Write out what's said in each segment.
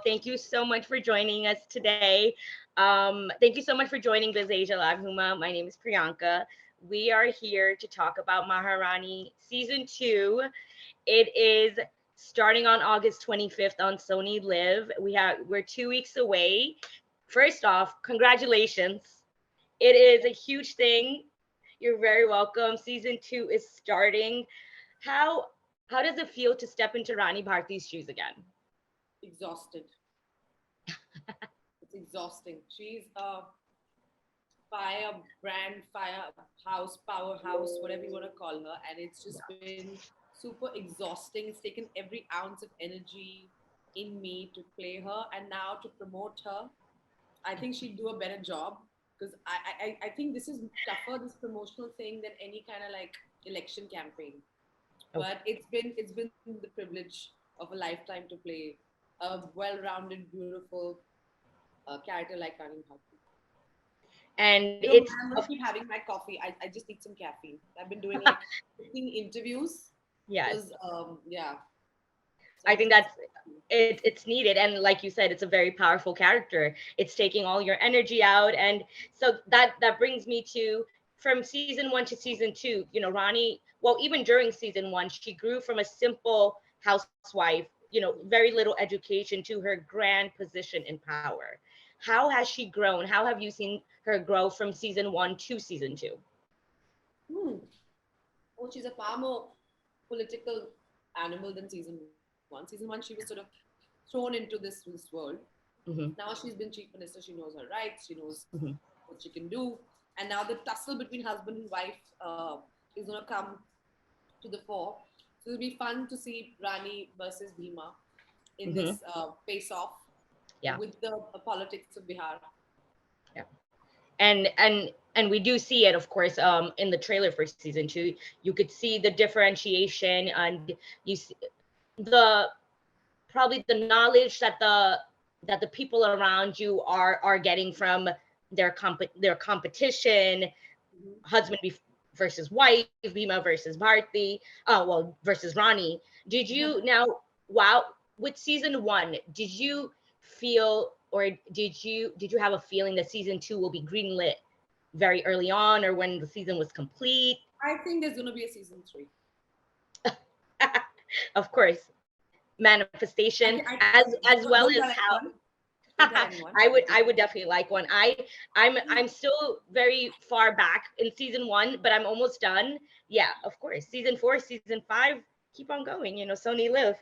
Thank you so much for joining us today. Thank you so much for joining BizAsia Live, Huma. My name is Priyanka. We are here to talk about Maharani season two. It is starting on August 25th on Sony Live. We're 2 weeks away. First off, congratulations. It is a huge thing. You're very welcome. Season two is starting. How how does it feel to step into Rani Bharti's shoes again? Exhausted. It's exhausting. She's a fire brand, firehouse, powerhouse, whatever you want to call her. And it's just been super exhausting. It's taken every ounce of energy in me to play her and now to promote her. I think she'd do a better job because I think this is tougher, this promotional thing, than any kind of like election campaign. Oh, But it's been the privilege of a lifetime to play a well-rounded, beautiful character like Rani Bharti. and If you don't it's mind, I'm gonna of keep having my coffee. I just need some caffeine. I've been doing like 15 interviews yes. because yeah, so I I just think need that's some caffeine. it's needed, and like you said, it's a very powerful character. It's taking all your energy out, and so that brings me to from season one to season two. Ronnie. Well, even during season one, she grew from a simple housewife, very little education, to her grand position in power. How has she grown? How have you seen her grow from season one to season two? Hmm. Oh, she's a far more political animal than season one. Season one, she was sort of thrown into this world. Hmm. Now she's been chief minister. She knows her rights. She knows Hmm. what she can do. And now the tussle between husband and wife is going to come to the fore. So it'll be fun to see Rani versus Bhima in Hmm. this face-off Yeah. with the politics of Bihar. Yeah. And we do see it, of course, in the trailer for season two. You could see the differentiation, and you see the probably the knowledge that the people around you are getting from their competition, Mm-hmm. husband versus wife, Bhima versus Bharti, well, versus Rani. Did you now, wow, with season one, did you feel, or did you have a feeling that season two will be greenlit very early on, or when the season was complete? I think there's going to be a season three. Of course, manifestation, as well as Don't tell how anyone. Don't tell anyone. I would definitely like one. I'm still very far back in season one, but I'm almost done. Yeah, of course. Season four, season five, keep on going. Sony Live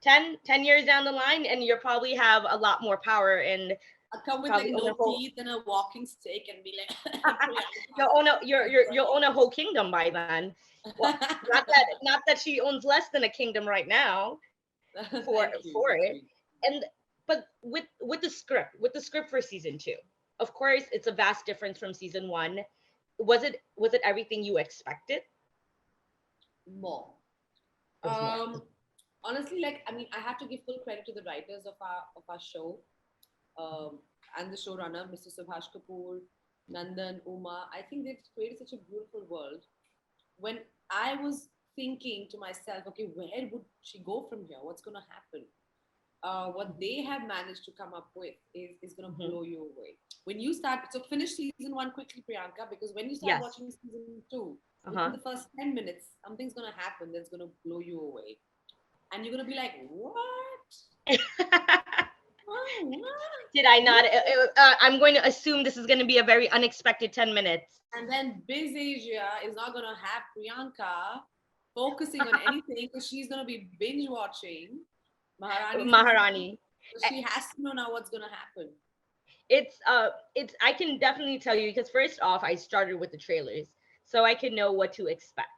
10 years down the line, and you'll probably have a lot more power, and I'll come with probably like own a no whole. teeth and a walking stick and be like, You'll own a whole kingdom by then. Well, not that she owns less than a kingdom right now for Thank you. for That's it. sweet. And but with the script for season two, of course, it's a vast difference from season one. Was it everything you expected? More. It was more. Um, Honestly, like I mean, I have to give full credit to the writers of our show, um, and the showrunner, Mr. Subhash Kapoor, Nandan, Uma. I think they've created such a beautiful world. When I was thinking to myself, okay, where would she go from here? What's going to happen? What they have managed to come up with is going to Hmm. blow you away. When you start, so finish season one quickly, Priyanka, because when you start Yes. watching season two, within the Uh-huh. first 10 minutes, something's going to happen that's going to blow you away. And you're going to be like, what? Oh, Did I what? not? I'm going to assume this is going to be a very unexpected 10 minutes. And then BizAsia is not going to have Priyanka focusing on anything because she's going to be binge watching Maharani season two. Maharani. So she has to know now what's going to happen. It's I can definitely tell you, because first off, I started with the trailers, so I can know what to expect.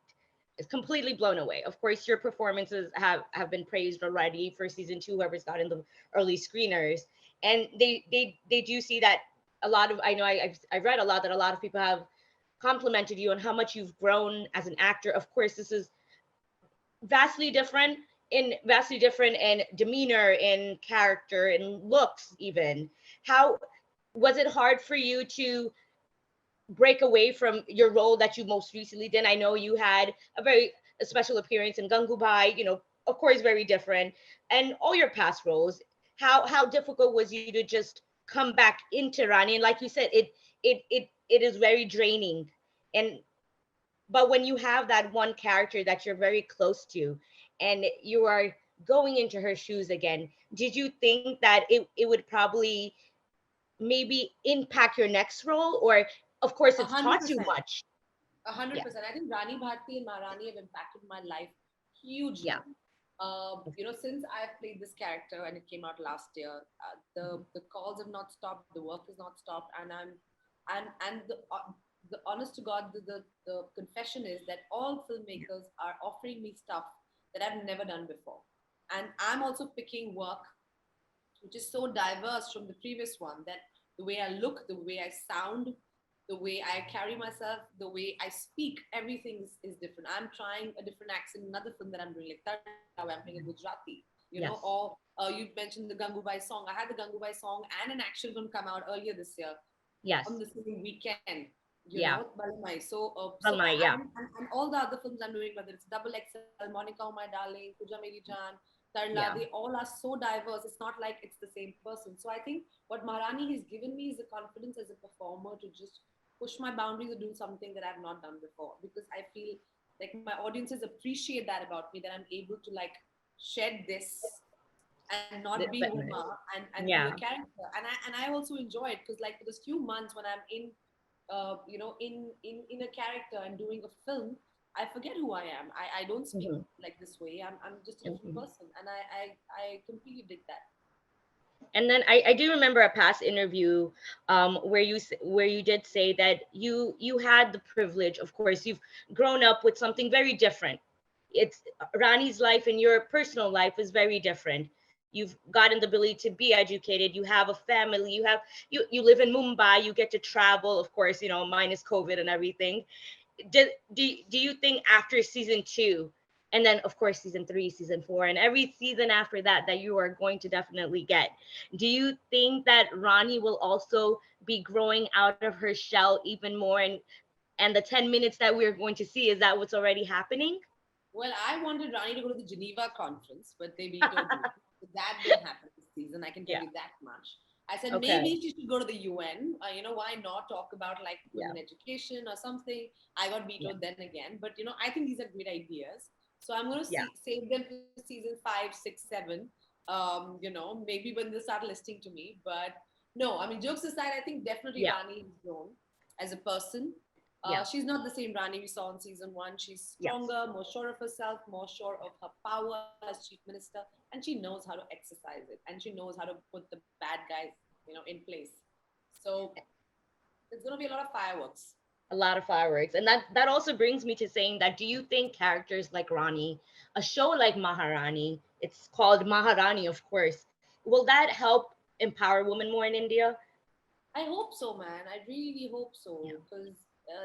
It's completely blown away. Of course, your performances have been praised already for season two, whoever's got in the early screeners. And they do see that a lot of, I know, I've read a lot that a lot of people have complimented you on how much you've grown as an actor. Of course, this is vastly different in demeanor, in character, in looks even. How was it hard for you to break away from your role that you most recently did? I know you had a special appearance in Gangubai, of course very different, and all your past roles, how difficult was you to just come back into Rani? And like you said, it is very draining. And but when you have that one character that you're very close to, and you are going into her shoes again, did you think that it would probably maybe impact your next role? Or of course A it's hundred taught you percent. much. A hundred Yeah. percent. I think Rani Bharti and Maharani have impacted my life Yeah. hugely. Since I've played this character and it came out last year, the calls have not stopped, the work has not stopped, and and the honest to God, the confession is that all filmmakers are offering me stuff that I've never done before, and I'm also picking work which is so diverse from the previous one that the way I look, the way I sound, the way I carry myself, the way I speak, everything is different. I'm trying a different accent in another film that I'm doing, like Tarla, where I'm playing a Gujarati, Yes. or you mentioned the Gangubai song. I had the Gangubai song and an action film come out earlier this year on Yes. the same weekend, Yeah. Balamai. Palma, yeah. And all the other films I'm doing, whether it's Double XL, Monica, oh my darling, Puja Meri Jaan, Tarla, Yeah. they all are so diverse. It's not like it's the same person. So I think what Maharani has given me is the confidence as a performer to just push my boundaries or do something that I've not done before. Because I feel like my audiences appreciate that about me, that I'm able to like shed this and not The be feminine. Huma and be a Yeah. character. And I also enjoy it because like for those few months when I'm in in a character and doing a film, I forget who I am. I don't speak Hmm. like this way. I'm just a different Hmm. person, and I completely dig that. And then I do remember a past interview, where where you did say that you had the privilege. Of course, you've grown up with something very different. It's Rani's life and your personal life is very different. You've gotten the ability to be educated. You have a family. You live in Mumbai. You get to travel. Of course, minus COVID and everything. Do you think after season two, and then of course season three, season four, and every season after that that you are going to definitely get, do you think that Ronnie will also be growing out of her shell even more? And the 10 minutes that we're going to see, is that what's already happening? Well, I wanted Rani to go to the Geneva conference, but they vetoed me. So that didn't happen this season. I can tell Yeah. you that much. I said Okay. maybe she should go to the UN. Why not talk about like Yeah. women education or something? I got Yeah. vetoed then again. But I think these are great ideas. So I'm going to Yeah. save them for season 5, 6, 7. Maybe when they start listening to me. But no, I mean, jokes aside, I think definitely Yeah. Rani has grown as a person. Yeah. She's not the same Rani we saw in season one. She's Yes. stronger, more sure of herself, more sure of her power as chief minister, and she knows how to exercise it, and she knows how to put the bad guys, in place. So there's going to be a lot of fireworks. A lot of fireworks. And that also brings me to saying that, do you think characters like Rani, a show like Maharani, it's called Maharani, of course, will that help empower women more in India? I hope so, man. I really hope Yeah. so because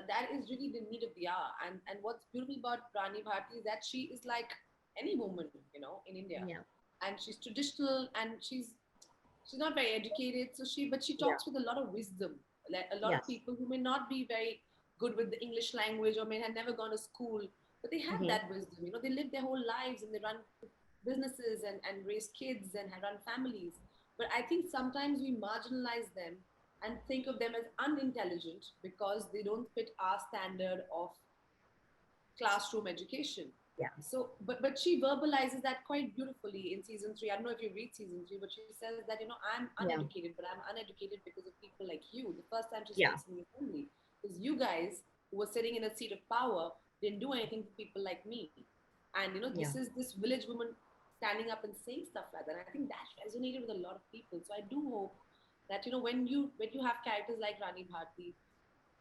that is really the need of the hour. And what's beautiful about Rani Bharti is that she is like any woman, in India, Yeah. and she's traditional and she's not very educated, so she Yeah. talks with a lot of wisdom. Like a lot of Yes. people who may not be very good with the English language or may have never gone to school, but they have Hmm. that wisdom. They live their whole lives and they run businesses and raise kids and run families. But I think sometimes we marginalize them and think of them as unintelligent because they don't fit our standard of classroom education. Yeah. So, but she verbalizes that quite beautifully in season three. I don't know if you read season three, but she says that I'm Yeah. uneducated, but I'm uneducated because of people like you. The first time she Yeah. speaks in the assembly, because you guys who were sitting in a seat of power didn't do anything for people like me, and this Yeah. is this village woman standing up and saying stuff like that. And I think that resonated with a lot of people. So I do hope that when you have characters like Rani Bharti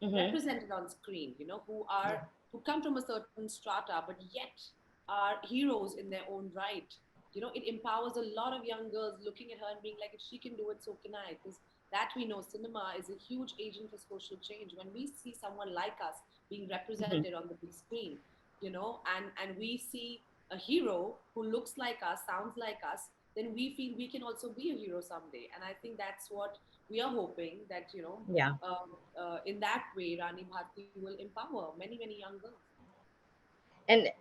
Hmm. represented on screen, who come from a certain strata, but yet are heroes in their own right. It empowers a lot of young girls looking at her and being like, if she can do it, so can I. Because that we know cinema is a huge agent for social change. When we see someone like us being Hmm. represented on the big screen, and we see a hero who looks like us, sounds like us, then we feel we can also be a hero someday. And I think that's what we are hoping that Yeah. in that way, Rani Bharti will empower many, many young girls. And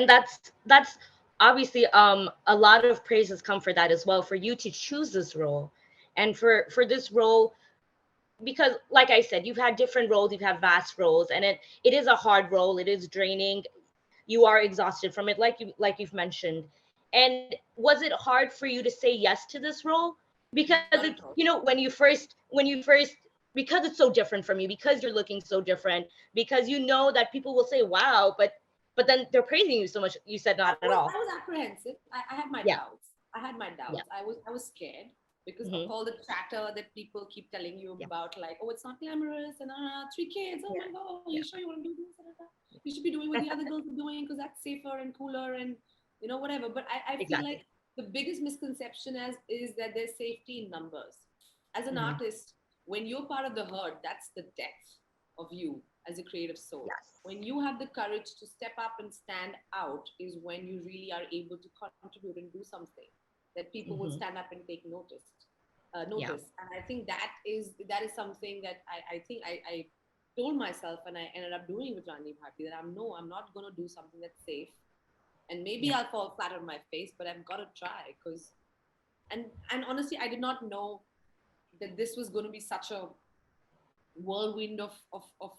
that's obviously a lot of praises come for that as well, for you to choose this role, and for this role, because like I said, you've had different roles, you've had vast roles, and it is a hard role, it is draining, you are exhausted from it, like you've mentioned. And was it hard for you to say yes to this role? Because Not it's, at all. when you first, because it's so different from you, because you're looking so different, because you know that people will say wow, but then they're praising you so much, you said not at all. I was apprehensive. I had my Yeah. doubts. I had my Yeah. doubts. I was scared because of Hmm. all the chatter that people keep telling you Yeah. about, like, oh, it's not glamorous, and 3 kids. Oh Yeah. my God, you Yeah. sure you want to do this? You should be doing what the other girls are doing because that's safer and cooler and whatever. But I feel Exactly. like the biggest misconception is that there's safety in numbers. As an Hmm. artist, when you're part of the herd, that's the depth of you as a creative soul. Yes. When you have the courage to step up and stand out is when you really are able to contribute and do something that people will Hmm. stand up and take Yeah. notice. And I think that is something that I think I told myself, and I ended up doing with Rani Bharti, that I'm not going to do something that's safe, and maybe Yeah. I'll fall flat on my face, but I've got to try. Because and honestly, I did not know that this was going to be such a whirlwind of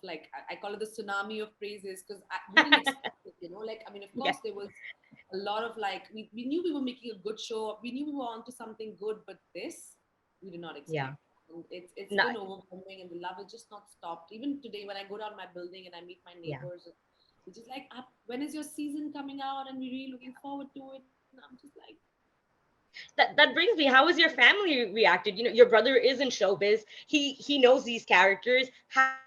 like, I call it the tsunami of praises, because we didn't expect it, like, I mean, of Yeah. course there was a lot of, like, we knew we were making a good show, we knew we were onto something good, but this we did not Yeah. expect. And it's Not. been overwhelming, and the love has just not stopped. Even today when I go down my building and I meet my Yeah. neighbors, they're just like, when is your season coming out, and we're really looking forward to it. And I'm just like, That brings me, how was your family reacted? Your brother is in showbiz, he knows these characters. How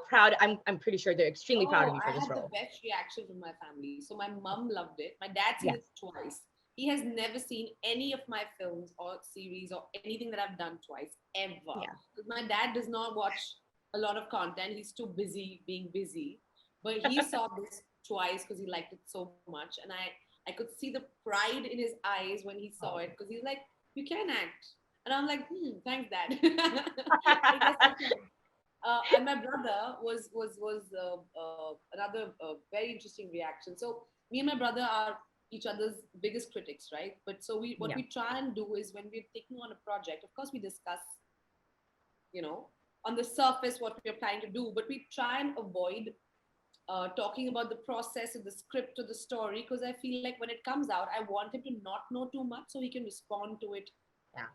proud, I'm pretty sure they're extremely proud of you for this role. oh, I had the best reaction from my family. So my mom loved it. My dad's seen Yes. it twice. He has never seen any of my films or series or anything that I've done twice, ever. Yeah. Because my dad does not watch a lot of content. He's too busy being busy. But he saw this twice because he liked it so much. And I could see the pride in his eyes when he saw it, Oh. because he's like, you can act. And I'm like, thanks, dad. I guess I can. And my brother was another very interesting reaction. So me and my brother are each other's biggest critics, right? But so we what Yeah. we try and do is, when we're taking on a project, of course we discuss, you know, on the surface what we're planning to do, but we try and avoid talking about the process of the script or the story, because I feel like when it comes out, I want him to not know too much so he can respond to it Yeah.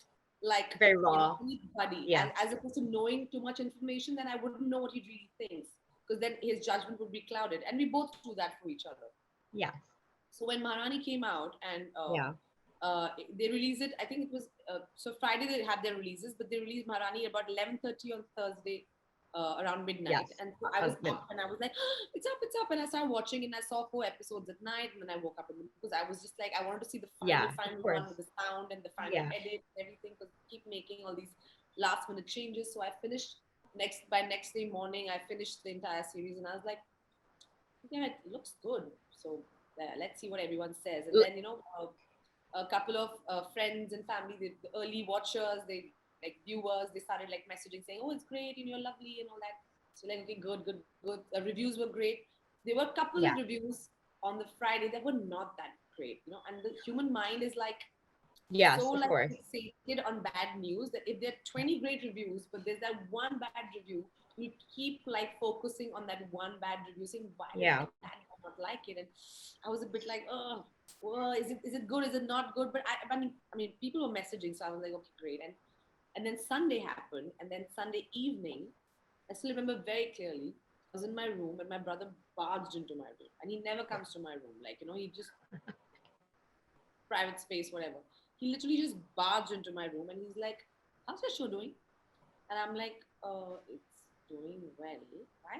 like, Very raw. anybody, Yeah. as opposed to knowing too much information, then I wouldn't know what he really thinks, because then his judgment would be clouded, and we both do that for each other. Yes. So when Maharani came out, and Yeah. they released it, I think it was so Friday they had their releases, but they released Maharani about 11:30 on Thursday, around midnight. Yes. And so I was Then. up, and I was like, it's up, it's up. And I started watching, and I saw 4 episodes at night, and then I woke up, because I was just like, I wanted to see the Yeah, final of one course. with the sound and the final Yeah. edit and everything, because keep making all these last minute changes. So I finished next day morning. I finished the entire series, and I was like, yeah, it looks good. So let's see what everyone says. And L- then, a couple of friends and family, the early watchers, they, like, viewers, they started like messaging saying, "Oh, it's great, and you're lovely and all that." So like, okay, good, good, good. The reviews were great. There were a couple of yeah. reviews on the Friday that were not that great. And the human mind is like so, Yes, of like, course. fixated on bad news, that if there are 20 great reviews, but there's that one bad review, you keep like focusing on that one bad review, saying, why did Yeah. my dad not like it? And I was a bit like, oh, well, is it good? Is it not good? But I mean, people were messaging, so I was like, okay, great. And then Sunday happened, and then Sunday evening, I still remember very clearly. I was in my room, and my brother barged into my room, and he never Yeah. comes to my room. Like, he just private space, whatever. He literally just barged into my room, and he's like, how's your show doing? And I'm like, it's doing well. Why?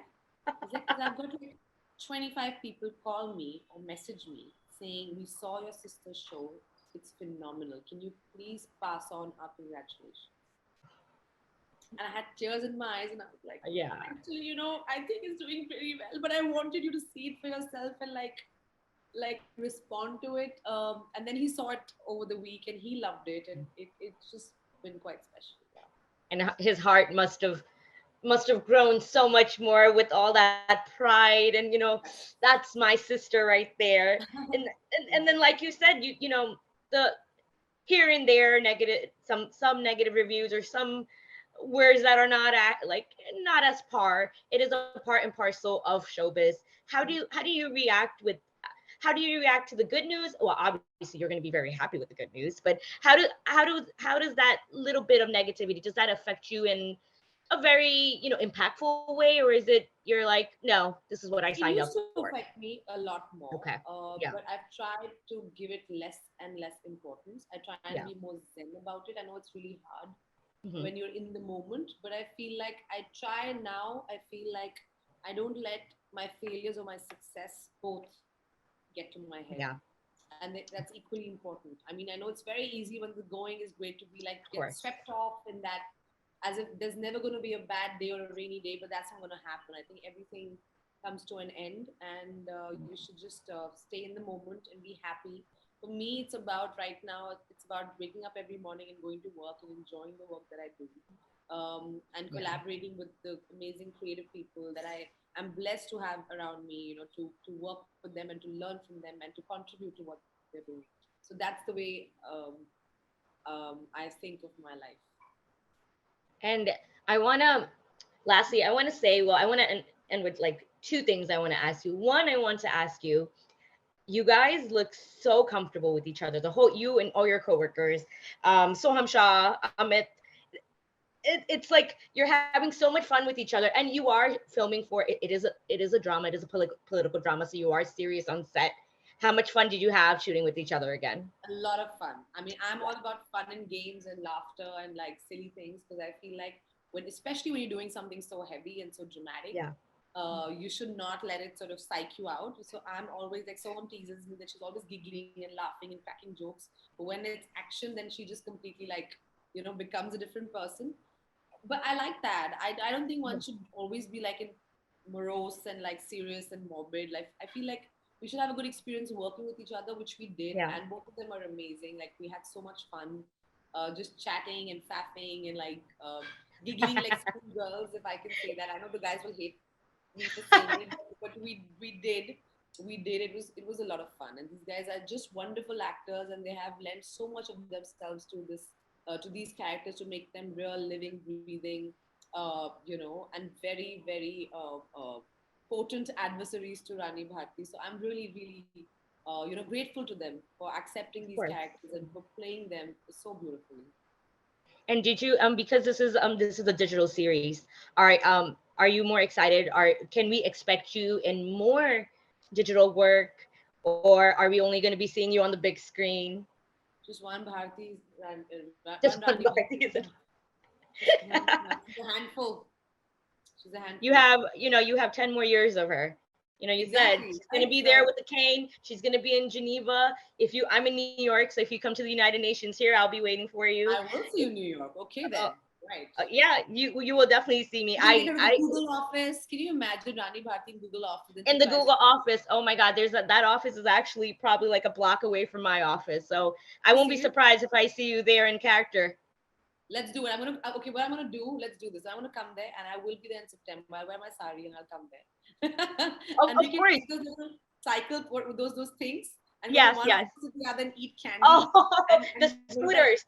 He's like, because I've got like 25 people call me or message me saying, we saw your sister's show. It's phenomenal. Can you please pass on our congratulations? And I had tears in my eyes, and I was like, Yeah. actually, I think it's doing pretty well, but I wanted you to see it for yourself and like respond to it. And then he saw it over the week, and he loved it, and it's just been quite special. Yeah. And his heart must have must have grown so much more with all that pride, and Yes. that's my sister right there. And then, like you said, the here and there negative, some negative reviews, or some words that are like not as par. It is a part and parcel of showbiz. How do you react with how do you react to the good news? Well, obviously you're going to be very happy with the good news, but how does that little bit of negativity, does that affect you in a very impactful way, or is it you're like, no, this is what I It signed up used to for? affect me a lot more, Okay. Yeah. but I've tried to give it less and less importance. I try and Yeah. be more zen about it. I know it's really hard Hmm. when you're in the moment, but I feel like I try now. I feel like I don't let my failures or my success both get to my head. Yeah. And that's equally important. I mean, I know it's very easy when the going is great to be like Of get course. swept off in that, as if there's never going to be a bad day or a rainy day, but that's not going to happen. I think everything comes to an end, and you should just stay in the moment and be happy. For me, it's about right now, it's about waking up every morning and going to work and enjoying the work that I do, and Yeah. collaborating with the amazing creative people that I am blessed to have around me, to work with them and to learn from them and to contribute to what they're doing. So that's the way I think of my life. And I want to lastly, I want to say, well, I want to end with like two things I want to ask you. One, I want to ask you, you guys look so comfortable with each other, the whole, you and all your coworkers, Soham Shah, Amit. It's like you're having so much fun with each other, and you are filming for it. It is a drama. It is a political drama, so you are serious on set. How much fun did you have shooting with each other again? A lot of fun. I mean, I'm all about fun and games and laughter and like silly things, because I feel like when, especially when you're doing something so heavy and so dramatic, Yeah. you should not let it sort of psych you out. So I'm always like, someone teases me that she's always giggling and laughing and cracking jokes, but when it's action, then she just completely like, becomes a different person. But I like that. I don't think one should always be like in morose and like serious and morbid. Like I feel like we should have a good experience working with each other, which we did, Yeah. and both of them are amazing. Like we had so much fun, just chatting and faffing and like giggling like schoolgirls, if I can say that. I know the guys will hate me for saying it, but we did. It was a lot of fun, and these guys are just wonderful actors, and they have lent so much of themselves to this, to these characters, to make them real, living, breathing, and very, very potent adversaries to Rani Bharti. So I'm really, really, grateful to them for accepting Of these course. characters and for playing them so beautifully. And did you because this is a digital series. All right, are you more excited? Can we expect you in more digital work, or are we only going to be seeing you on the big screen? Just one Bharti, one Just Rani one Bharti. Bharti. Just one. She's a handful. She's a You handful. have 10 more years of her. You said Exactly. she's going to Right. be there So with the cane. She's going to be in Geneva. I'm in New York, so if you come to the United Nations here, I'll be waiting for you. I will see you in New York. Okay Uh, then. Right. yeah, you will definitely see me. You can take I her to the I Google office. Can you imagine Rani Bharti in Google office? Then she in the tries. Google office. Oh my God, that office is actually probably like a block away from my office. So Are I you won't be serious? surprised if I see you there in character. Let's do it. I'm gonna okay. What I'm gonna do? Let's do this. I'm gonna come there, and I will be there in September. I'll wear my sari and I'll come there, and we Of can course. take those little cycle, those things, and go from Yes, one yes. office to the other and eat Oh, candy, the and go to that. scooters.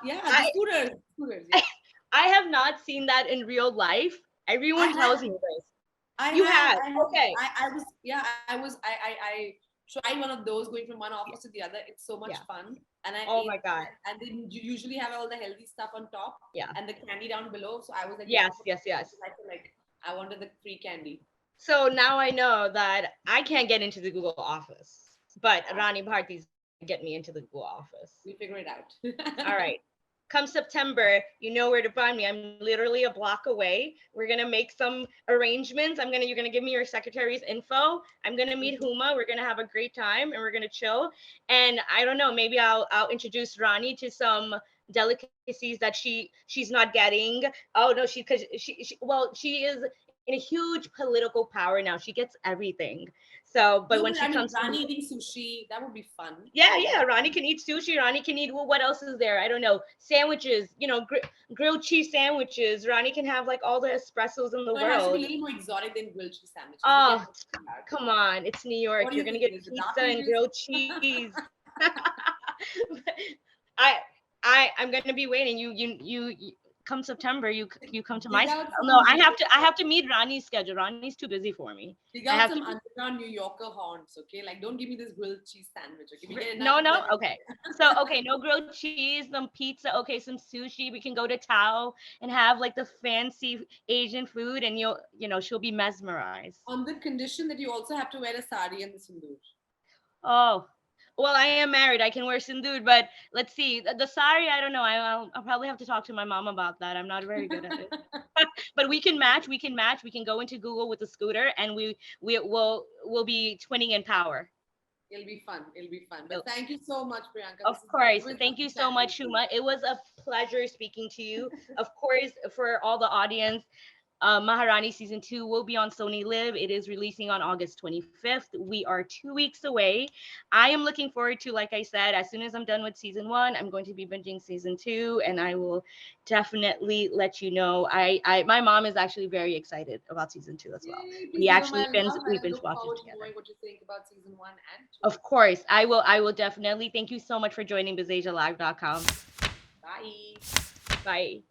Yeah, the I scooters. Yeah, I have not seen that in real life. I Everyone tells have. me this. I You have, have. I have, Okay. I was, yeah, I tried one of those going from one office Yeah. to the other. It's so much Yeah. fun, and I Oh ate, my God. and they usually have all the healthy stuff on top Yeah. and the candy down below. So I was like Yes, looking for, yes, yes. like I wanted the free candy. So now I know that I can't get into the Google office, but Rani Bharti's gonna get me into the Google office. We figure it out. All right. Come September, you know where to find me. I'm literally a block away. We're gonna make some arrangements. You're gonna give me your secretary's info. I'm gonna meet Huma. We're gonna have a great time and we're gonna chill. And I don't know, maybe I'll introduce Rani to some delicacies that she's not getting. Oh no, she because she well she is in a huge political power now. She gets everything. So, but No, when but she I mean, comes to, Rani eating sushi, that would be fun. yeah, yeah, Ronnie can eat sushi. Ronnie can eat, well, what else is there? I don't know. Sandwiches, grilled cheese sandwiches. Ronnie can have like all the espressos in the No, it has to be world. a little more exotic than grilled cheese sandwiches. We Oh, get that. come on. It's New York. What do You're you going to think it get is? The dark pizza and ages? grilled cheese. I I'm gonna be waiting. You come September. You come to my Dig schedule. out No, some New I Yorker, have to meet Ronnie's schedule. Ronnie's too busy for me. dig I have out to. some underground New Yorker haunts, okay? Like, don't give me this grilled cheese sandwich, okay? We get enough No, of no. them Okay. anyway. So okay, no grilled cheese, some pizza. Okay, some sushi. We can go to Tao and have like the fancy Asian food, and she'll be mesmerized. On the condition that you also have to wear a sari and the sindoor. Oh, well, I am married. I can wear sindoor, but let's see. The sari, I don't know. I'll probably have to talk to my mom about that. I'm not very good at it. But we can match. We can match. We can go into Google with the scooter, and we'll be twinning in power. It'll be fun. It'll be fun. Oh, But thank you so much, Priyanka. of This is course. always Thank you lovely so chatting much, with Huma. It was a pleasure speaking to you. Of course, for all the audience, Maharani season 2 will be on Sony Live. It is releasing on August 25th. We are 2 weeks away. I am looking forward to, like I said, as soon as I'm done with season 1, I'm going to be binging season 2, and I will definitely let you know. My mom is actually very excited about season 2 as well. Yay! We Please give them actually my binge love we and binge look watched it forward to together. knowing what you think about season one and two. Of course, I will definitely. Thank you so much for joining BizAsiaLive.com. Bye. Bye.